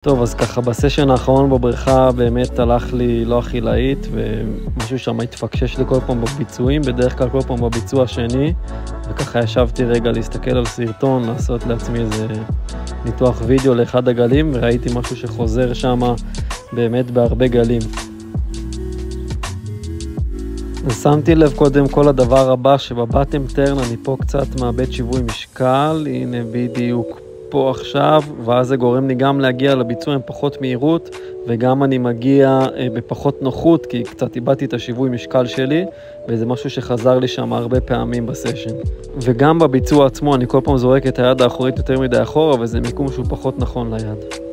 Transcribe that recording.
טוב, אז ככה בסשן האחרון בבריכה באמת הלך לי לא הכי להיט, ומשהו שם התפקשש לי כל פעם בביצועים, בדרך כלל כל פעם בביצוע השני, וככה ישבתי רגע להסתכל על סרטון, לעשות לעצמי איזה ניתוח וידאו לאחד הגלים, וראיתי משהו שחוזר שם באמת בהרבה גלים. שמתי לב קודם כל הדבר הבא שבבטם טרן אני פה קצת מאבד שיווי משקל, הנה בדיוק פה עכשיו, ואז זה גורם לי גם להגיע לביצוע עם פחות מהירות, וגם אני מגיע בפחות נוחות, כי קצת איבדתי את השיווי משקל שלי, וזה משהו שחזר לי שם הרבה פעמים בסשן. וגם בביצוע עצמו אני כל פעם זורק את היד האחורית יותר מדי אחורה, וזה מיקום שהוא פחות נכון ליד.